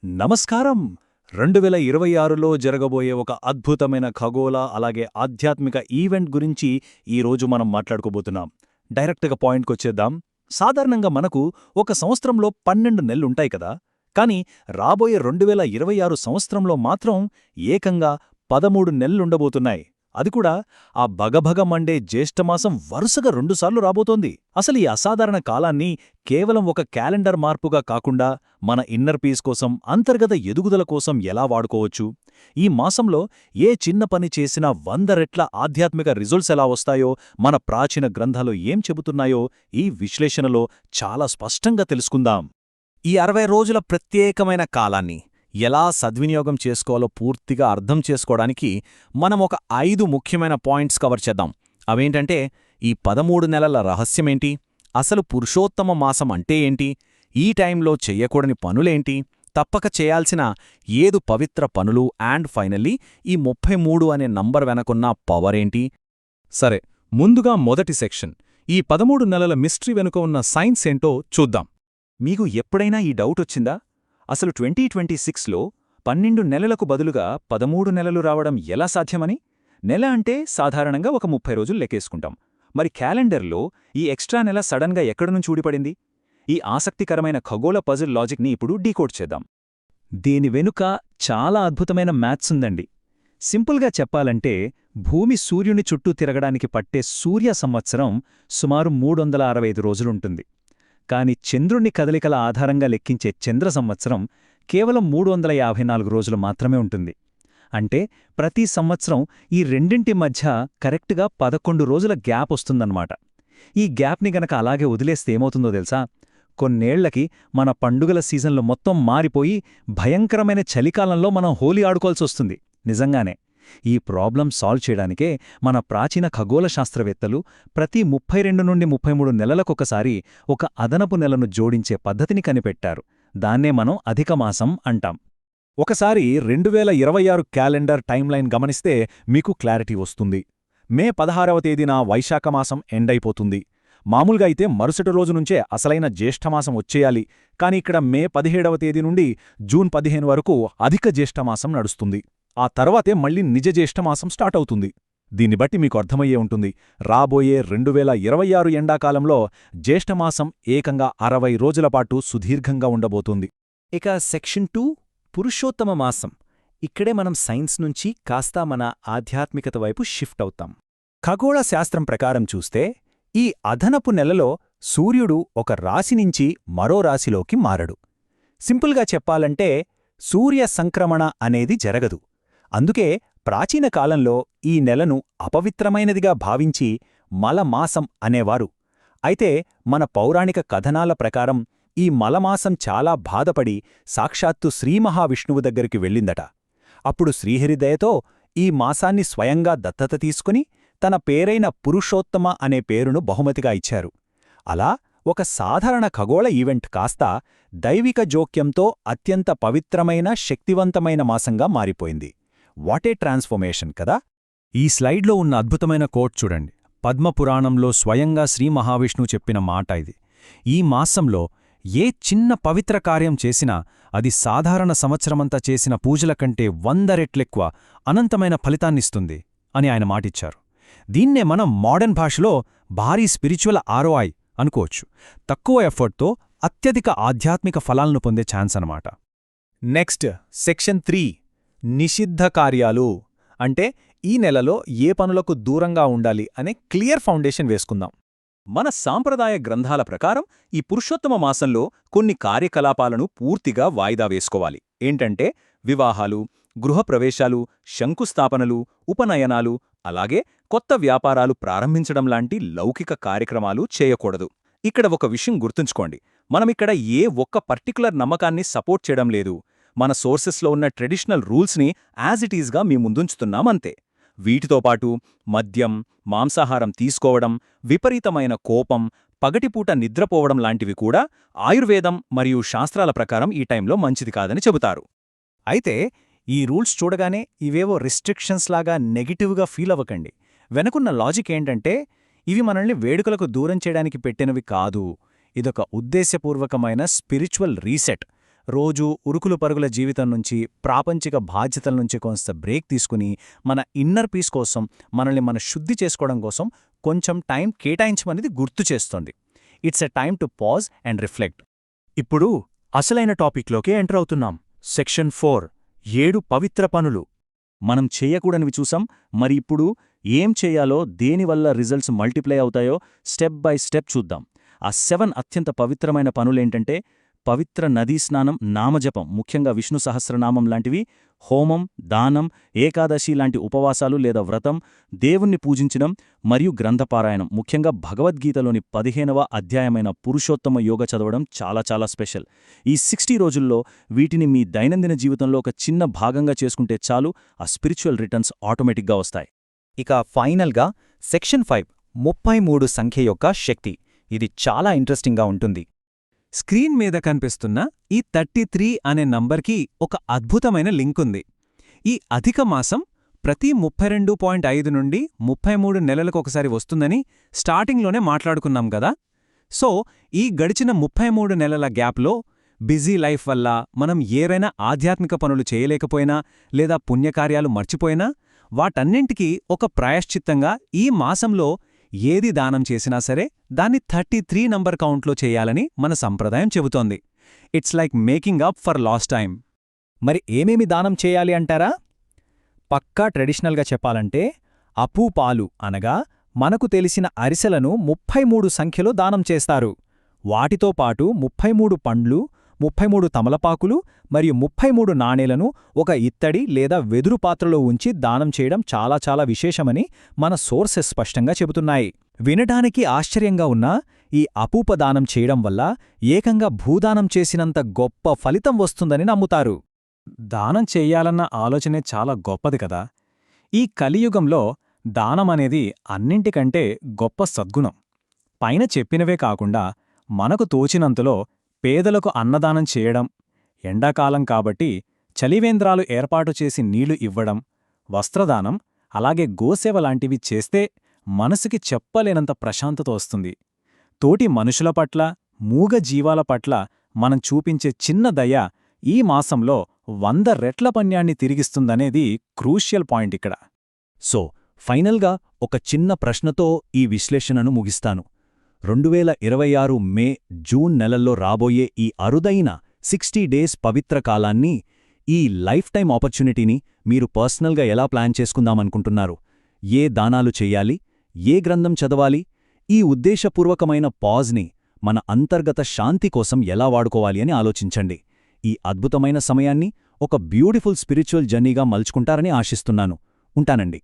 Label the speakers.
Speaker 1: నమస్కారం. 2026లో జరగబోయే ఒక అద్భుతమైన ఖగోళ అలాగే ఆధ్యాత్మిక ఈవెంట్ గురించి ఈరోజు మనం మాట్లాడుకోబోతున్నాం. డైరెక్ట్గా పాయింట్కొచ్చేద్దాం. సాధారణంగా మనకు ఒక సంవత్సరంలో 12 నెలలుంటాయి కదా. కానీ రాబోయే 2026 సంవత్సరంలో మాత్రం ఏకంగా 13 నెలలుండబోతున్నాయి. అది కూడా ఆ భగభగ మండే జ్యేష్ఠమాసం వరుసగా 2 సార్లు రాబోతోంది. అసలు ఈ అసాధారణ కాలాన్ని కేవలం ఒక క్యాలెండర్ మార్పుగా కాకుండా మన ఇన్నర్ పీస్ కోసం, అంతర్గత ఎదుగుదల కోసం ఎలా వాడుకోవచ్చు? ఈ మాసంలో ఏ చిన్న పని చేసినా 100 రెట్ల ఆధ్యాత్మిక రిజల్ట్స్ ఎలా వస్తాయో, మన ప్రాచీన గ్రంథాలు ఏం చెబుతున్నాయో ఈ విశ్లేషణలో చాలా స్పష్టంగా తెలుసుకుందాం. ఈ 60 రోజుల ప్రత్యేకమైన కాలాన్ని ఎలా సద్వినియోగం చేసుకోవాలో పూర్తిగా అర్థం చేసుకోవడానికి మనం ఒక 5 ముఖ్యమైన పాయింట్స్ కవర్ చేద్దాం. అవేంటంటే, ఈ 13 నెలల రహస్యమేంటి, అసలు పురుషోత్తమ మాసం అంటే ఏంటి, ఈ టైంలో చెయ్యకూడని పనులేంటి, తప్పక చేయాల్సిన 7 పవిత్ర పనులు, అండ్ ఫైనల్లీ ఈ 33 అనే నంబర్ వెనకున్న పవరేంటి. సరే, ముందుగా మొదటి సెక్షన్, ఈ 13 నెలల మిస్టరీ వెనుక ఉన్న సైన్స్ ఏంటో చూద్దాం. మీకు ఎప్పుడైనా ఈ డౌట్ వచ్చిందా? అసలు 2026లో 12 నెలలకు బదులుగా 13 నెలలు రావడం ఎలా సాధ్యమని? నెల అంటే సాధారణంగా ఒక 30 రోజులు లెక్కేసుకుంటాం. మరి క్యాలెండర్లో ఈ ఎక్స్ట్రా నెల సడన్గా ఎక్కడనుంచి ఊడిపడింది? ఈ ఆసక్తికరమైన ఖగోళ పజిల్ లాజిక్ని ఇప్పుడు డీకోడ్ చేద్దాం. దీని వెనుక చాలా అద్భుతమైన మ్యాథ్స్ ఉందండి. సింపుల్గా చెప్పాలంటే, భూమి సూర్యుని చుట్టూ తిరగడానికి పట్టే సూర్య సంవత్సరం సుమారు 365 రోజులుంటుంది. కాని చంద్రుణ్ణి కదలికల ఆధారంగా లెక్కించే చంద్ర సంవత్సరం కేవలం 354 రోజులు మాత్రమే ఉంటుంది. అంటే ప్రతి సంవత్సరం ఈ రెండింటి మధ్య కరెక్ట్గా 11 రోజుల గ్యాప్ వస్తుందన్నమాట. ఈ గ్యాప్ని గనక అలాగే వదిలేస్తే ఏమవుతుందో తెలుసా? కొన్నేళ్లకి మన పండుగల సీజన్లు మొత్తం మారిపోయి భయంకరమైన చలికాలంలో మనం హోలీ ఆడుకోవాల్సొస్తుంది. నిజంగానే ఈ ప్రాబ్లం సాల్వ్ చేయడానికే మన ప్రాచీన ఖగోళ శాస్త్రవేత్తలు ప్రతి 32 నుండి 33 నెలలకొకసారి ఒక అదనపు నెలను జోడించే పద్ధతిని కనిపెట్టారు. దాన్నే మనం అధికమాసం అంటాం. ఒకసారి 2026 క్యాలెండర్ టైమ్లైన్ గమనిస్తే మీకు క్లారిటీ వస్తుంది. మే 16వ తేదీన వైశాఖమాసం ఎండైపోతుంది. మామూలుగా అయితే మరుసటి రోజు నుంచే అసలైన జ్యేష్ఠమాసం వచ్చేయాలి. కాని ఇక్కడ మే 17వ తేదీ నుండి జూన్ 15 వరకు అధిక జ్యేష్ఠమాసం నడుస్తుంది. ఆ తర్వాతే మళ్లీ నిజ జ్యేష్ఠమాసం స్టార్ట్ అవుతుంది. దీన్ని బట్టి మీకు అర్థమయ్యే ఉంటుంది, రాబోయే 2026 ఎండాకాలంలో జ్యేష్ఠమాసం ఏకంగా 60 రోజులపాటు సుదీర్ఘంగా ఉండబోతుంది.
Speaker 2: ఇక సెక్షన్ 2, పురుషోత్తమ మాసం. ఇక్కడే మనం సైన్స్ నుంచి కాస్త మన ఆధ్యాత్మికత వైపు షిఫ్ట్ అవుతాం.
Speaker 1: ఖగోళ శాస్త్రం ప్రకారం చూస్తే ఈ అదనపు నెలలో సూర్యుడు ఒక రాశి నుంచి మరో రాశిలోకి మారడు. సింపుల్గా చెప్పాలంటే, సూర్య సంక్రమణ అనేది జరగదు. అందుకే ప్రాచీన కాలంలో ఈ నెలను అపవిత్రమైనదిగా భావించి మలమాసం అనేవారు. అయితే మన పౌరాణిక కథనాల ప్రకారం ఈ మలమాసం చాలా బాధపడి సాక్షాత్తు శ్రీమహావిష్ణువు దగ్గరికి వెళ్ళిందట. అప్పుడు శ్రీహరిదయతో ఈ మాసాన్ని స్వయంగా దత్తత తీసుకుని తన పేరైన పురుషోత్తమ అనే పేరును బహుమతిగా ఇచ్చారు. అలా ఒక సాధారణ ఖగోళ ఈవెంట్ కాస్త దైవిక జోక్యంతో అత్యంత పవిత్రమైన, శక్తివంతమైన మాసంగా మారిపోయింది. వాటే ట్రాన్స్ఫర్మేషన్ కదా. ఈ స్లైడ్లో ఉన్న అద్భుతమైన కోట్ చూడండి. పద్మపురాణంలో స్వయంగా శ్రీ మహావిష్ణువు చెప్పిన మాట ఇది. ఈ మాసంలో ఏ చిన్న పవిత్ర కార్యం చేసినా అది సాధారణ సంవత్సరమంతా చేసిన పూజల కంటే 100 రెట్లెక్కువ అనంతమైన ఫలితాన్నిస్తుంది అని ఆయన మాటిచ్చారు. దీన్నే మనం మోడర్న్ భాషలో భారీ స్పిరిచువల్ ROI అనుకోవచ్చు. తక్కువ ఎఫర్ట్తో అత్యధిక ఆధ్యాత్మిక ఫలాలను పొందే ఛాన్స్ అనమాట. నెక్స్ట్ సెక్షన్ 3, నిషిద్ధ కార్యాలు. అంటే ఈ నెలలో ఏ పనులకు దూరంగా ఉండాలి అనే క్లియర్ ఫౌండేషన్ వేసుకుందాం. మన సాంప్రదాయ గ్రంథాల ప్రకారం ఈ పురుషోత్తమ మాసంలో కొన్ని కార్యకలాపాలను పూర్తిగా వాయిదా వేసుకోవాలి. ఏంటంటే, వివాహాలు, గృహప్రవేశాలు, శంకుస్థాపనలు, ఉపనయనాలు, అలాగే కొత్త వ్యాపారాలు ప్రారంభించడం లాంటి లౌకిక కార్యక్రమాలు చేయకూడదు. ఇక్కడ ఒక విషయం గుర్తుంచుకోండి, మనమిక్కడ ఏ ఒక్క పర్టికులర్ నమ్మకాన్ని సపోర్ట్ చేయడం లేదు. మన సోర్సెస్లో ఉన్న ట్రెడిషనల్ రూల్స్ని యాజ్ ఇట్ ఈజ్గా మీ ముందుంచుతున్నామంతే. వీటితో పాటు మద్యం, మాంసాహారం తీసుకోవడం, విపరీతమైన కోపం, పగటిపూట నిద్రపోవడం లాంటివి కూడా ఆయుర్వేదం మరియు శాస్త్రాల ప్రకారం ఈ టైంలో మంచిది కాదని చెబుతారు. అయితే ఈ రూల్స్ చూడగానే ఇవేవో రిస్ట్రిక్షన్స్ లాగా నెగిటివ్గా ఫీల్ అవ్వకండి. వెనుకున్న లాజిక్ ఏంటంటే, ఇవి మనల్ని వేడుకలకు దూరం చేయడానికి పెట్టినవి కాదు. ఇదొక ఉద్దేశపూర్వకమైన స్పిరిచువల్ రీసెట్. రోజూ ఉరుకులు పరుగుల జీవితం నుంచి, ప్రాపంచిక బాధ్యతల నుంచి కొంత బ్రేక్ తీసుకుని, మన ఇన్నర్ పీస్ కోసం, మనల్ని మన శుద్ధి చేసుకోవడం కోసం కొంచెం టైం కేటాయించమనేది గుర్తు చేస్తోంది. It's a time to pause and reflect. ఇప్పుడు అసలైన టాపిక్లోకే ఎంటర్ అవుతున్నాం. సెక్షన్ 4 7 పవిత్ర పనులు. మనం చేయకూడనివి చూసాం, మరి ఇప్పుడు ఏం చేయాలో, దేనివల్ల రిజల్ట్స్ మల్టిప్లై అవుతాయో స్టెప్ బై స్టెప్ చూద్దాం. ఆ 7 అత్యంత పవిత్రమైన పనులేంటంటే: పవిత్ర నదీ స్నానం, నామజపం, ముఖ్యంగా విష్ణు సహస్రనామం లాంటివి, హోమం, దానం, ఏకాదశి లాంటి ఉపవాసాలు లేదా వ్రతం, దేవుణ్ణి పూజించడం మరియు గ్రంథపారాయణం, ముఖ్యంగా భగవద్గీతలోని 15వ అధ్యాయమైన పురుషోత్తమ యోగ చదవడం చాలా చాలా స్పెషల్. ఈ 60 రోజుల్లో వీటిని మీ దైనందిన జీవితంలో ఒక చిన్న భాగంగా చేసుకుంటే చాలు, ఆ స్పిరిచువల్ రిటర్న్స్ ఆటోమేటిక్గా వస్తాయి.
Speaker 2: ఇక ఫైనల్గా సెక్షన్ 5 33 సంఖ్య యొక్క శక్తి. ఇది చాలా ఇంట్రెస్టింగ్గా ఉంటుంది.
Speaker 3: స్క్రీన్ మీద కనిపిస్తున్న ఈ 33 అనే నంబర్కి ఒక అద్భుతమైన లింక్ ఉంది. ఈ అధిక మాసం ప్రతి 32.5 నుండి 33 నెలలకొకసారి వస్తుందని స్టార్టింగ్లోనే మాట్లాడుకున్నాం గదా. సో ఈ గడిచిన 33 నెలల గ్యాప్లో బిజీ లైఫ్ వల్ల మనం ఏవైనా ఆధ్యాత్మిక పనులు చేయలేకపోయినా లేదా పుణ్యకార్యాలు మర్చిపోయినా వాటన్నింటికీ ఒక ప్రాయశ్చిత్తంగా ఈ మాసంలో ఏది దానం చేసినా సరే దాన్ని 33 నంబర్ కౌంట్లో చేయాలని మన సంప్రదాయం చెబుతోంది. It's like making up for last time.
Speaker 2: మరి ఏమేమి దానం చేయాలి అంటారా? పక్కా ట్రెడిషనల్గా చెప్పాలంటే అపూ పాలు అనగా మనకు తెలిసిన అరిసెలను 33 సంఖ్యలో దానం చేస్తారు. వాటితో పాటు 33 పండ్లు, 33 తమలపాకులు మరియు 33 నాణేలను ఒక ఇత్తడి లేదా వెదురు పాత్రలో ఉంచి దానం చేయడం చాలా చాలా విశేషమని మన సోర్సెస్ స్పష్టంగా చెబుతున్నాయి. వినడానికి ఆశ్చర్యంగా ఉన్నా ఈ అపూప దానం చేయడం వల్ల ఏకంగా భూదానం చేసినంత గొప్ప ఫలితం వస్తుందని నమ్ముతారు.
Speaker 3: దానం చెయ్యాలన్న ఆలోచనే చాలా గొప్పది కదా. ఈ కలియుగంలో దానమనేది అన్నింటికంటే గొప్ప సద్గుణం. పైన చెప్పినవే కాకుండా మనకు తోచినంతలో పేదలకు అన్నదానం చేయడం, ఎండాకాలం కాబట్టి చలివేంద్రాలు ఏర్పాటు చేసి నీళ్లు ఇవ్వడం, వస్త్రదానం, అలాగే గోసేవ లాంటివి చేస్తే మనసుకి చెప్పలేనంత ప్రశాంతత వస్తుంది. తోటి మనుషుల పట్ల, మూగ జీవాల పట్ల మనం చూపించే చిన్న దయ ఈ మాసంలో 100 రెట్ల పుణ్యాన్ని తిరిగిస్తుందనేది క్రూషియల్ పాయింట్ ఇక్కడ.
Speaker 1: సో ఫైనల్గా ఒక చిన్న ప్రశ్నతో ఈ విశ్లేషణను ముగిస్తాను. 2026 మే, జూన్ నెలల్లో రాబోయే ఈ అరుదైన 60 డేస్ పవిత్ర కాలాన్ని, ఈ లైఫ్ టైం ఆపర్చునిటీని మీరు పర్సనల్గా ఎలా ప్లాన్ చేసుకుందామనుకుంటున్నారు? ఏ దానాలు చెయ్యాలి? ఏ గ్రంథం చదవాలి? ఈ ఉద్దేశపూర్వకమైన పాజ్ని మన అంతర్గత శాంతి కోసం ఎలా వాడుకోవాలి అని ఆలోచించండి. ఈ అద్భుతమైన సమయాన్ని ఒక బ్యూటిఫుల్ స్పిరిచువల్ జర్నీగా మలుచుకుంటారని ఆశిస్తున్నాను. ఉంటానండి.